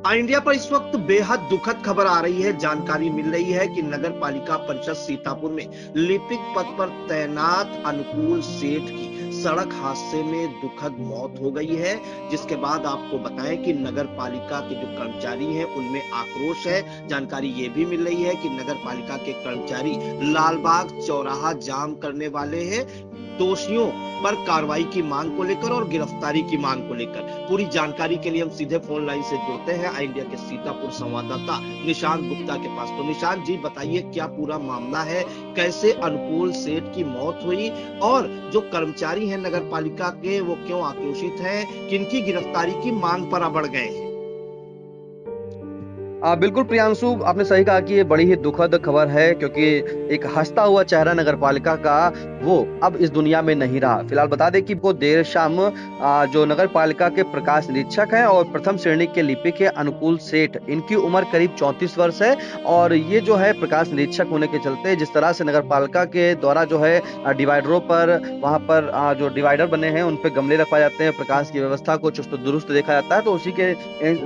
India पर इस वक्त बेहद दुखद खबर आ रही है। जानकारी मिल रही है कि नगर पालिका परिषद सीतापुर में लिपिक पद पर तैनात अनुकूल सेठ की सड़क हादसे में दुखद मौत हो गई है। जिसके बाद आपको बताएं कि नगर पालिका के जो कर्मचारी हैं उनमें आक्रोश है। जानकारी ये भी मिल रही है कि नगर पालिका के कर्मचारी लालबाग चौराहा जाम करने वाले हैं, दोषियों पर कार्रवाई की मांग को लेकर और गिरफ्तारी की मांग को लेकर। पूरी जानकारी के लिए हम सीधे फोन लाइन से जुड़ते हैं इंडिया के सीतापुर संवाददाता निशांत गुप्ता के पास। तो निशांत जी बताइए, क्या पूरा मामला है, कैसे अनुकूल सेठ की मौत हुई और जो कर्मचारी हैं नगर पालिका के वो क्यों आक्रोशित हैं, किनकी गिरफ्तारी की मांग पर अड़ गए हैं? बिल्कुल प्रियांशु, आपने सही कहा कि ये बड़ी ही दुखद खबर है, क्योंकि एक हंसता हुआ चेहरा नगर पालिका का वो अब इस दुनिया में नहीं रहा। फिलहाल बता दें कि वो देर शाम जो नगर पालिका के प्रकाश निरीक्षक हैं और प्रथम श्रेणी के लिपिक है अनुकूल सेठ, इनकी उम्र करीब 34 वर्ष है। और ये जो है प्रकाश निरीक्षक होने के चलते जिस तरह से नगर पालिका के द्वारा जो है डिवाइडरों पर, वहां पर जो डिवाइडर बने हैं उन पे गमले रखवाए जाते हैं, प्रकाश की व्यवस्था को चुस्त दुरुस्त देखा जाता है, तो उसी के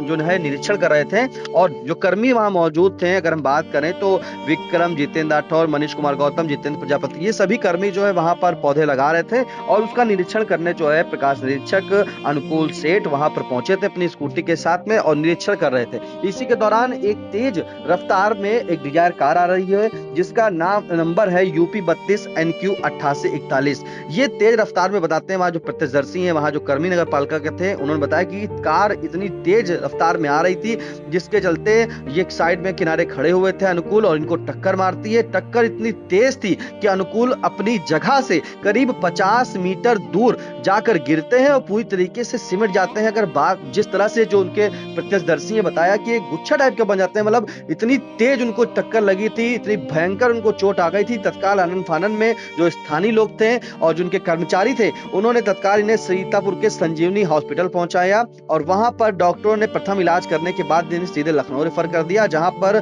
जो है निरीक्षण कर रहे थे। और जो कर्मी वहां मौजूद थे, अगर हम बात करें तो विक्रम, जितेंद्र राठौर, मनीष कुमार गौतम, जितेंद्र प्रजापति, ये सभी कर्मी जो है वहां पर पौधे लगा रहे थे और उसका निरीक्षण करने जो है प्रकाश निरीक्षक अनुकूल सेठ वहां पर पहुंचे थे अपनी स्कूटी के साथ में और निरीक्षण कर रहे थे। इसी के दौरान एक तेज रफ्तार में एक डिजायर कार आ रही है जिसका नंबर है यूपी 32 NQ 8841। ये तेज रफ्तार में बताते हैं वहां जो प्रत्यक्षदर्शी हैं, वहां जो कर्मी नगर पालिका के थे, उन्होंने बताया कि कार इतनी तेज रफ्तार में आ रही थी जिसके चलते ये एक साइड में किनारे खड़े हुए थे अनुकूल और इनको टक्कर मारती है। टक्कर इतनी तेज थी कि अनुकूल अपनी जगह से करीब 50 मीटर दूर जाकर गिरते हैं और पूरी तरीके से सिमट जाते हैं। अगर बात जिस तरह से जो उनके प्रत्यक्षदर्शी ने बताया कि एक गुच्छा टाइप के बन जाते हैं, मतलब इतनी तेज उनको टक्कर लगी थी, इतनी भयंकर उनको चोट आ गई थी। तत्काल आनन फानन में जो स्थानीय लोग थे और जो उनके कर्मचारी थे, उन्होंने तत्काल इन्हें सीतापुर के संजीवनी हॉस्पिटल पहुंचाया और वहां पर डॉक्टरों ने प्रथम इलाज करने के बाद इन्हें सीधे लखनऊ रेफर कर दिया, जहां पर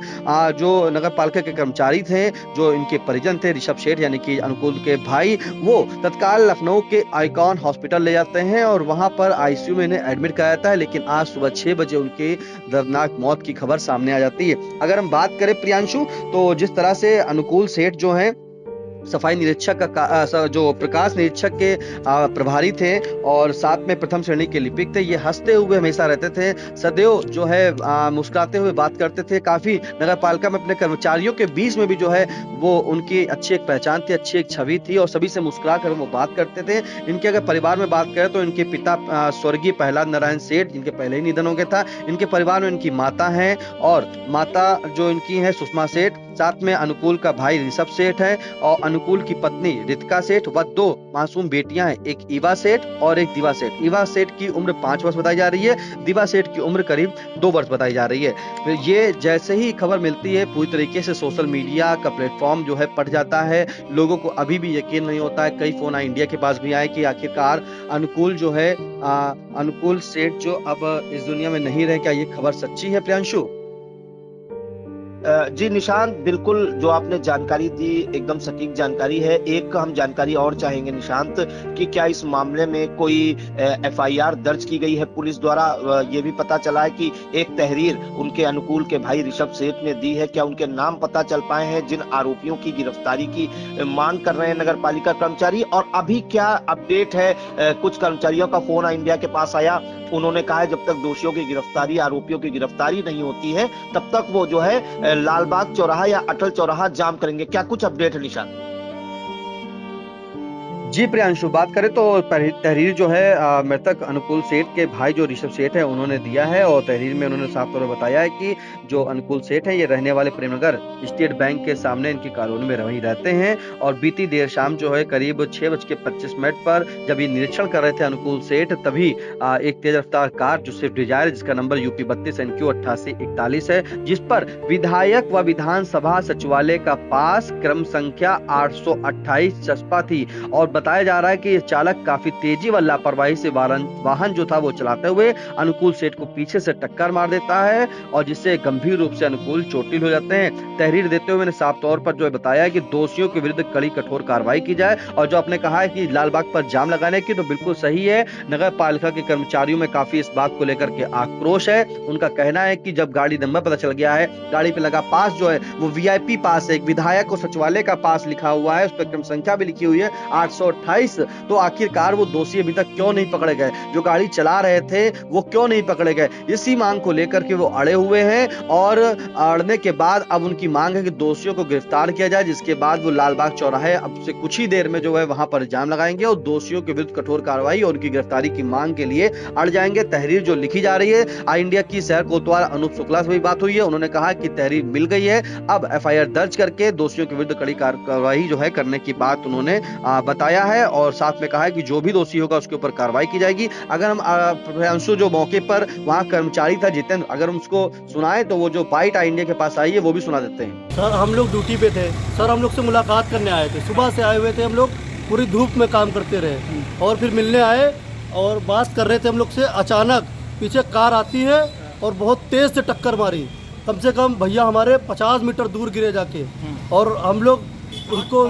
जो नगर पालिका के कर्मचारी थे, जो इनके परिजन थे, ऋषभ सेठ यानी कि अनुकूल के भाई, वो तत्काल लखनऊ के आइकॉन हॉस्पिटल ले जाते हैं और वहां पर आईसीयू में इन्हें एडमिट कराया जाता है। लेकिन आज सुबह 6 बजे उनकी दर्दनाक मौत की खबर सामने आ जाती है। अगर हम बात करें प्रियांशु, तो जिस तरह से अनुकूल सेठ जो है सफाई निरीक्षक का जो प्रकाश निरीक्षक के प्रभारी थे और साथ में प्रथम श्रेणी के लिपिक थे, ये हंसते हुए हमेशा रहते थे, सदैव जो है मुस्कुराते हुए बात करते थे। काफी नगर पालिका में अपने कर्मचारियों के बीच में भी जो है वो उनकी अच्छी एक पहचान थी, अच्छी एक छवि थी और सभी से मुस्कुरा कर वो बात करते थे। इनके अगर परिवार में बात करें तो इनके पिता स्वर्गीय प्रहलाद नारायण सेठ, जिनके पहले ही निधन हो गया था। इनके परिवार में इनकी माता है और माता जो इनकी है सुषमा सेठ, साथ में अनुकूल का भाई ऋषभ सेठ है और अनुकूल की पत्नी रितिका सेठ व 2 मासूम बेटियां हैं, एक ईवा सेठ और एक दिवा सेठ। ईवा सेठ की उम्र 5 वर्ष बताई जा रही है, दिवा सेठ की उम्र करीब 2 वर्ष बताई जा रही है। ये जैसे ही खबर मिलती है पूरी तरीके से सोशल मीडिया का प्लेटफॉर्म जो है पट जाता है। लोगों को अभी भी यकीन नहीं होता है। कई फोन इंडिया के पास भी आए कि आखिरकार अनुकूल जो है अनुकूल सेठ जो अब इस दुनिया में नहीं रहे, क्या ये खबर सच्ची है प्रियांशु? जी निशांत, बिल्कुल जो आपने जानकारी दी एकदम सटीक जानकारी है। एक हम जानकारी और चाहेंगे निशांत कि क्या इस मामले में कोई FIR दर्ज की गई है पुलिस द्वारा? ये भी पता चला है कि एक तहरीर उनके अनुकूल के भाई ऋषभ सेठ ने दी है। क्या उनके नाम पता चल पाए हैं जिन आरोपियों की गिरफ्तारी की मांग कर रहे हैं नगर पालिका कर्मचारी? और अभी क्या अपडेट है? कुछ कर्मचारियों का फोन इंडिया के पास आया, उन्होंने कहा है जब तक दोषियों की गिरफ्तारी, आरोपियों की गिरफ्तारी नहीं होती है तब तक वो जो है लालबाग चौराहा या अटल चौराहा जाम करेंगे। क्या कुछ अपडेट है निशान? जी प्रियांशु, बात करें तो तहरीर जो है मृतक अनुकूल सेठ के भाई जो ऋषभ सेठ है उन्होंने दिया है और तहरीर में उन्होंने साफ तौर पर बताया है कि जो अनुकूल सेठ है ये रहने वाले प्रेमनगर स्टेट बैंक के सामने इनकी कॉलोनी में वहीं रहते हैं और बीती देर शाम जो है करीब 6:25 पर जब ये निरीक्षण कर रहे थे अनुकूल सेठ, तभी एक तेज रफ्तार कार जो स्विफ्ट डिजायर जिसका नंबर यूपी 32 NQ 8841 है, जिस पर विधायक व विधानसभा सचिवालय का पास क्रम संख्या 828 चस्पा थी और बताया जा रहा है कि चालक काफी तेजी व लापरवाही से वाहन जो था वो चलाते हुए अनुकूल सेठ को पीछे से टक्कर मार देता है और जिससे गंभीर रूप से अनुकूल चोटिल हो जाते हैं। तहरीर देते हुए मैंने साफ तौर पर जो है बताया कि दोषियों के विरुद्ध कड़ी कठोर कार्रवाई की जाए। और जो आपने कहा है कि लालबाग पर जाम लगाने की, तो बिल्कुल सही है। नगर पालिका के कर्मचारियों में काफी इस बात को लेकर के आक्रोश है। उनका कहना है कि जब गाड़ी नंबर पता चल गया है, गाड़ी पे लगा पास जो है वो वीआईपी पास है, एक विधायक और सचिवालय का पास लिखा हुआ है, उस पर क्रम संख्या भी लिखी हुई है 828, तो आखिरकार वो दोषी अभी तक क्यों नहीं पकड़े गए? जो गाड़ी चला रहे थे वो क्यों नहीं पकड़े गए? इसी मांग को लेकर के वो अड़े हुए हैं और अड़ने के बाद अब उनकी मांग है कि दोषियों को गिरफ्तार किया जाए, जिसके बाद वो लालबाग चौराहे अब से कुछ ही देर में जो है वहां पर जाम लगाएंगे और दोषियों के विरुद्ध कठोर कार्रवाई और उनकी गिरफ्तारी की मांग के लिए अड़ जाएंगे। तहरीर जो लिखी जा रही है, आई इंडिया की शहर कोतवाल अनूप शुक्ला से भी बात हुई है, उन्होंने कहा कि तहरीर मिल गई है, अब एफआईआर दर्ज करके दोषियों के विरुद्ध कड़ी कार्रवाई जो है करने की बात उन्होंने बताया है और साथ में कहा है कि जो भी दोषी होगा उसके ऊपर कार्रवाई की जाएगी। अगर हम प्रियांशु जो मौके पर वहां कर्मचारी था जितेंद्र, अगर हम उसको सुनाए तो वो जो बाइट आई इंडिया के पास आई है वो भी सुना देते हैं। सर हम लोग ड्यूटी पे थे, सर हम लोग से मुलाकात करने आए थे, सुबह से आए हुए थे, हम लोग पूरी धूप में काम करते रहे और फिर मिलने आए और बात कर रहे थे हम लोग से। अचानक पीछे कार आती है और बहुत तेज से टक्कर मारी, कम से कम भैया हमारे 50 मीटर दूर गिरे जाके। और हम लोग उनको,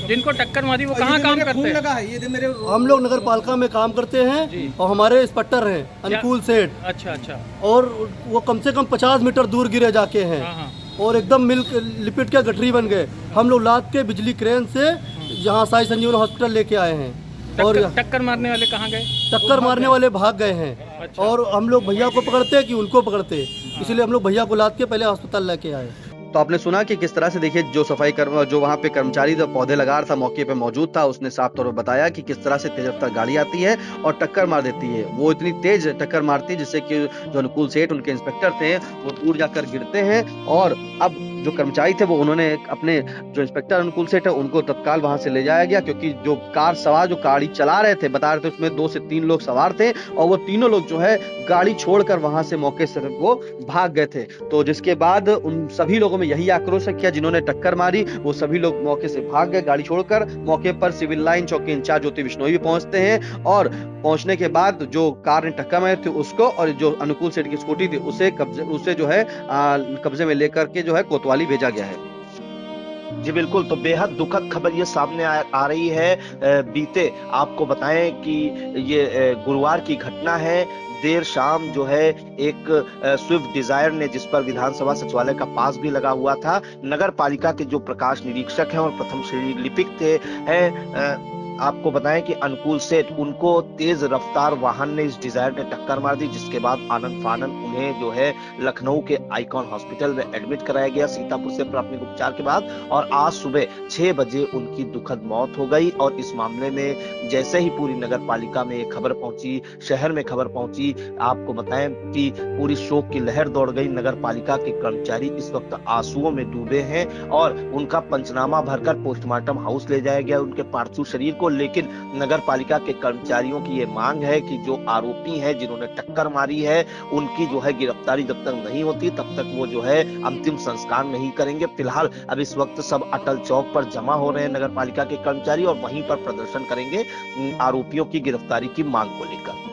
जिनको टक्कर मारी वो कहाँ काम करते हैं? हम लोग नगर पालिका में काम करते हैं और हमारे इंस्पेक्टर हैं अनुकूल सेठ। अच्छा। और वो कम से कम 50 मीटर दूर गिरे जाके हैं और एकदम मिल लिपट के गठरी बन गए। हम लोग लाद के बिजली क्रेन से यहाँ साई संजीवनी हॉस्पिटल लेके आए हैं। और टक्कर मारने वाले कहाँ गए? टक्कर मारने वाले भाग गए हैं। अच्छा। और हम लोग भैया को पकड़ते कि उनको पकड़ते, इसलिए हम लोग भैया को लाद के पहले अस्पताल लेके आए। तो आपने सुना कि किस तरह से, देखिए जो वहां पे कर्मचारी जो पौधे लगा रहा था मौके पे मौजूद था, उसने साफ तौर पर बताया कि किस तरह से तेज रफ्तार गाड़ी आती है और टक्कर मार देती है। वो इतनी तेज टक्कर मारती है जिससे कि जो अनुकूल सेठ उनके इंस्पेक्टर थे वो दूर जाकर गिरते हैं। और अब जो कर्मचारी थे वो उन्होंने अपने जो इंस्पेक्टर अनुकूल सेठ है उनको तत्काल वहां से ले जाया गया, क्योंकि जो कार सवार जो गाड़ी चला रहे थे बता रहे थे उसमें 2 से 3 लोग सवार थे और वो तीनों लोग जो है गाड़ी छोड़कर वहां से मौके से वो भाग गए थे। तो जिसके बाद उन सभी लोगों में यही आक्रोश किया, जिन्होंने टक्कर मारी वो सभी लोग मौके से भाग गए गाड़ी छोड़कर। मौके पर सिविल लाइन चौकी इंचार्ज ज्योति बिश्नोई भी पहुंचते हैं और पहुंचने के बाद जो कार ने टक्कर मारी थी उसको और जो अनुकूल सेठ की स्कूटी थी उसे जो है कब्जे में लेकर के जो है कोतवाली भेजा गया है। जी बिल्कुल, तो बेहद दुखद खबर ये सामने आ रही है। बीते आपको बताएं कि ये गुरुवार की घटना है। देर शाम जो है एक स्विफ्ट डिजायर ने, जिस पर विधानसभा सचिवालय का पास भी लगा हुआ था, नगर पालिका के जो प्रकाश निरीक्षक हैं और प्रथम श्रेणी लिपिक थे आपको बताएं कि अनुकूल सेठ, उनको तेज रफ्तार वाहन ने, इस डिजायर ने टक्कर मार दी, जिसके बाद आनंद फानन उन्हें जो है लखनऊ के आइकॉन हॉस्पिटल में एडमिट कराया गया सीतापुर से प्राथमिक उपचार के बाद। और आज सुबह 6 बजे उनकी दुखद मौत हो गई। और इस मामले में जैसे ही पूरी नगर पालिका में खबर पहुंची, शहर में खबर पहुंची, आपको बताएं कि पूरी शोक की लहर दौड़ गई। नगर पालिका के कर्मचारी इस वक्त आंसुओं में डूबे हैं और उनका पंचनामा भरकर पोस्टमार्टम हाउस ले जाया गया उनके पार्थिव शरीर को। लेकिन नगर पालिका के कर्मचारियों की ये मांग है कि जो आरोपी हैं जिन्होंने टक्कर मारी है उनकी जो है गिरफ्तारी जब तक नहीं होती तब तक वो जो है अंतिम संस्कार नहीं करेंगे। फिलहाल अब इस वक्त सब अटल चौक पर जमा हो रहे हैं नगर पालिका के कर्मचारी और वहीं पर प्रदर्शन करेंगे आरोपियों की गिरफ्तारी की मांग को लेकर।